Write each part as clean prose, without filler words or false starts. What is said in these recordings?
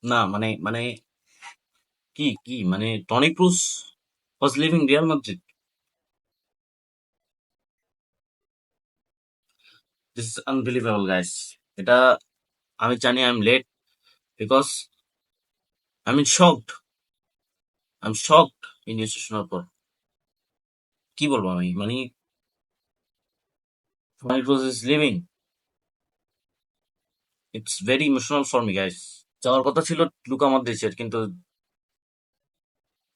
না মানে মানে কি মানে Toni Kroos was leaving Real Madrid? This is unbelievable guys. এটা আমি জানি I am late because I mean shocked. I am shocked এই নিউজটা শোনার পর। কি বলবো আমি মানে Toni Kroos is leaving. It's very emotional for me guys. যাওয়ার কথা ছিল লুকা মডরিচের, কিন্তু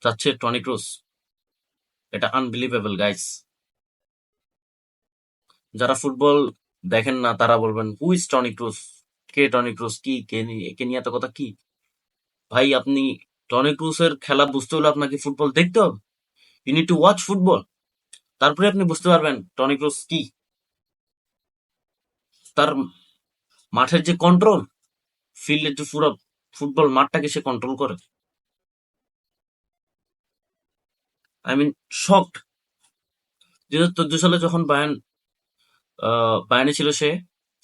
যাচ্ছে টনি ক্রুস। এটা আনবিলিভেবল গাইস। যারা ফুটবল দেখেন না তারা বলবেন হু ইজ টনি ক্রুস, কে টনি ক্রুস, কি কে নিয়ে এত কথা কি? ভাই আপনি টনি ক্রুসের খেলা বুঝতে হলে আপনাকে ফুটবল দেখতে হবে। You need to watch football, তারপরে আপনি বুঝতে পারবেন টনি ক্রুস কি। তার মাঠের যে কন্ট্রোল, ফিল্ডের যে পুরো ফুটবল মাঠটাকে সে কন্ট্রোল করে। I mean shocked. 2014 সালে যখন বায়ার্নে ছিল সে,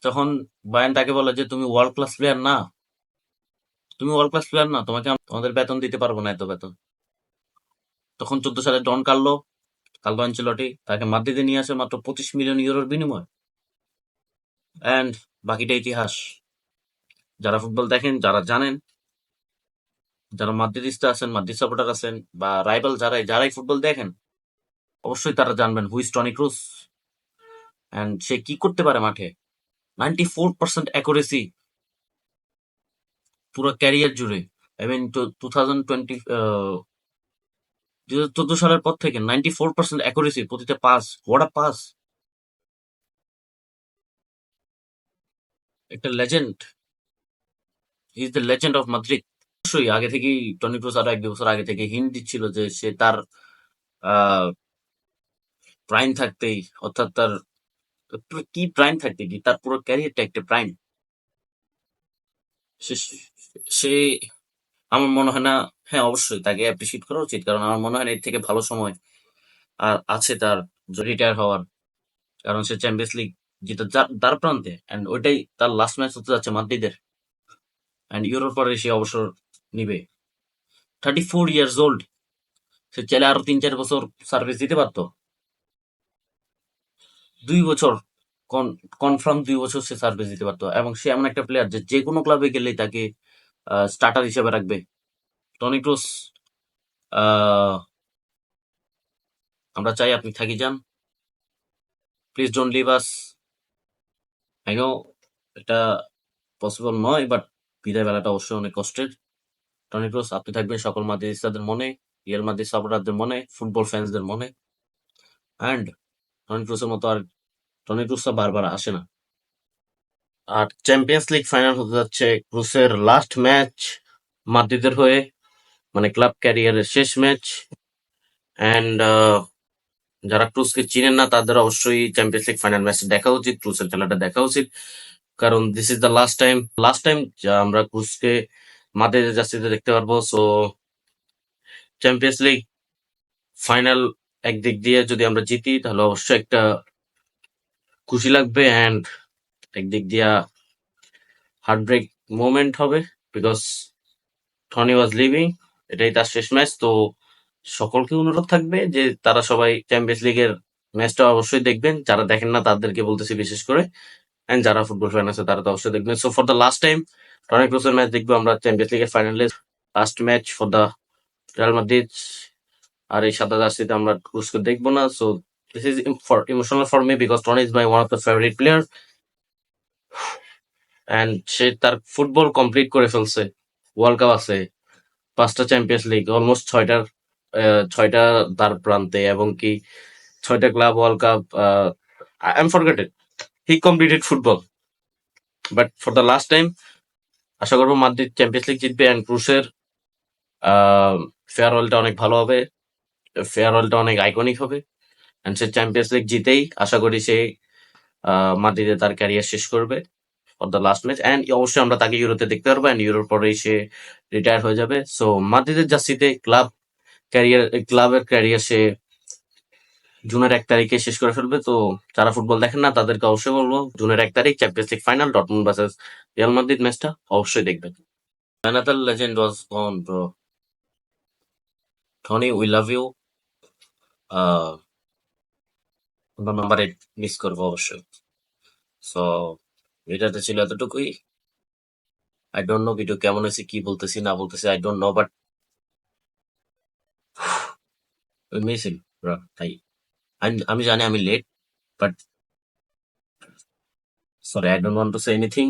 তখন বায়ার্ন তাকে বলে যে তুমি ওয়ার্ল্ড ক্লাস প্লেয়ার না, তোমাকে তোমাদের বেতন দিতে পারবো না, এত বেতন। তখন 14 সালে কার্লো আনচেলটি তাকে মাদ্রিদে নিয়ে আসে মাত্র 25 মিলিয়ন ইউরোর বিনিময়। অ্যান্ড বাকিটা ইতিহাস। যারা ফুটবল দেখেন, যারা জানেন, যারা মাদ্রিদিস্তা আছেন, মাদ্রিদ সাপোর্টার আছেন, বা রাইভাল যারাই ফুটবল দেখেন, অবশ্যই তারা জানবেন হুইজ টনি ক্রুস অ্যান্ড সে কি করতে পারে মাঠে। 94% অ্যাকুরেসি পুরো ক্যারিয়ার জুড়ে। আই মিন 2014 সালের পর থেকে 94% অ্যাকুরেসি প্রতিটা পাস। What a pass! একটা legend. He is the legend of Madrid. অবশ্যই আগে থেকেই টনি ক্রুস আরো 1-2 বছর আগে থেকে হিন্ট দিচ্ছিল যে সে তার প্রাইম থাকতেই, অর্থাৎ তার কি প্রাইম থাকতে কি, তার পুরো ক্যারিয়ারটা একটা প্রাইম। সে সে আমার মনে হয় না। হ্যাঁ, অবশ্যই তাকে অ্যাপ্রিসিয়েট করা উচিত, কারণ আমার মনে হয় না এর থেকে ভালো সময় আর আছে তার রিটায়ার হওয়ার। কারণ সে চ্যাম্পিয়ন্স লিগ জিতে দ্বার প্রান্তে, অ্যান্ড ওইটাই তার লাস্ট ম্যাচ হতে যাচ্ছে মাদ্রিদের। অ্যান্ড ইউরোর পরে সে অবসর নিবে। 34 ইয়ার্স ওল্ড। সে চাইলে আরো 3-4 বছর সার্ভিস দিতে পারতো। 2 বছর, কনফার্ম 2 বছর সে সার্ভিস দিতে পারতো, এবং সে এমন একটা প্লেয়ার যে যে কোনো ক্লাবে গেলেই তাকে স্টার্টার হিসেবে রাখবে। টনি ক্রুস, আহ, আমরা চাই আপনি থাকি যান। Please don't leave us. I know এটা পসিবল নয়, বাট বিদায় বেলাটা অবশ্যই অনেক কষ্টের। টনি ক্রুস, আপনি থাকবেন সকল মাদ্রিদিস্তাদের মনে, রিয়াল মাদ্রিদ সাপোর্টারদের মনে, ফুটবল ফ্যান্সদের মনে। অ্যান্ড টনি ক্রুসের মতো আর টনি ক্রুস তো বারবার আসে না। আর চ্যাম্পিয়ন্স লিগ ফাইনাল হতে যাচ্ছে ক্রুসের লাস্ট ম্যাচ মাদ্রিদের হয়ে, মানে ক্লাব ক্যারিয়ারের শেষ ম্যাচ। অ্যান্ড যারা ক্রুসকে চিনেন না তাদের অবশ্যই চ্যাম্পিয়ন্স লিগ ফাইনাল ম্যাচ দেখা উচিত, ক্রুসের খেলাটা দেখা উচিত। কারণ this is the last time যা আমরা ক্রুসকে মাদ্রিদের জার্সিতে দেখতে পারবো। সো চ্যাম্পিয়ন্স লিগ ফাইনাল একদিক দিয়ে যদি আমরা জিতি তাহলে অবশ্যই একটা খুশি লাগবে, অ্যান্ড একদিক দিয়া হার্টব্রেক মোমেন্ট হবে, বিকজ টনি ওয়াজ লিভিং। এটাই তার শেষ ম্যাচ। তো সকলকে অনুরোধ থাকবে যে তারা সবাই চ্যাম্পিয়ন্স লিগের ম্যাচটা অবশ্যই দেখবেন। যারা দেখেন না তাদেরকে বলতেছি বিশেষ করে, এন্ড যারা ফুটবল ফ্যান আছে তারা তো অবশ্যই দেখবেন। So for the last time Toni ক্রুসের ম্যাচ দেখবো আমরা চ্যাম্পিয়ন্স লিগের ফাইনালে। Last match for the Real Madrid. আর এই সাদা জার্সিতে আমরা ক্রুসকে দেখবো না। So this is for emotional for me, because Toni is my one of the favourite player. And সে তার ফুটবল কমপ্লিট করে ফেলছে। ওয়ার্ল্ড কাপ আছে, 5টা চ্যাম্পিয়ন্স লিগ, অলমোস্ট 6টা দ্বার প্রান্তে, এবং কি 6টা club world cup. I am forgeted he completed football. But for the last time আশা করবো মাদ্রিদ চ্যাম্পিয়ন্স লিগ জিতবে, অ্যান্ড ক্রুসের ফেয়ারওয়েলটা অনেক ভালো হবে, ফেয়ারওয়েলটা অনেক আইকনিক হবে। অ্যান্ড সে চ্যাম্পিয়ন্স লিগ জিতেই আশা করি সে মাদ্রিদে তার ক্যারিয়ার শেষ করবে for the last match. And অবশ্যই আমরা তাকে ইউরোতে দেখতে পারবো, অ্যান্ড ইউরোর পরেই সে রিটায়ার হয়ে যাবে। সো মাদ্রিদের জার্সিতে ক্লাবের ক্যারিয়ার সে জুনের 1 তারিখে শেষ করে ফেলবে। তো যারা ফুটবল দেখেন না তাদেরকে অবশ্যই বলবো জুনের 1 তারিখ champions league final Dortmund versus Real Madrid ম্যাচটা অবশ্যই দেখবেন। Another legend was gone, bro. Tony, we love you. Number 8 miss করবো অবশ্যই। সো এটাতে ছিল এতটুকুই। আই ডোন্ট নো ভিডিও কেমন হয়েছে, কি বলতেছি না বলতেছি, I don't know, but we miss him, bro. আমি জানি আমি লেট, but sorry, I don't want to say anything.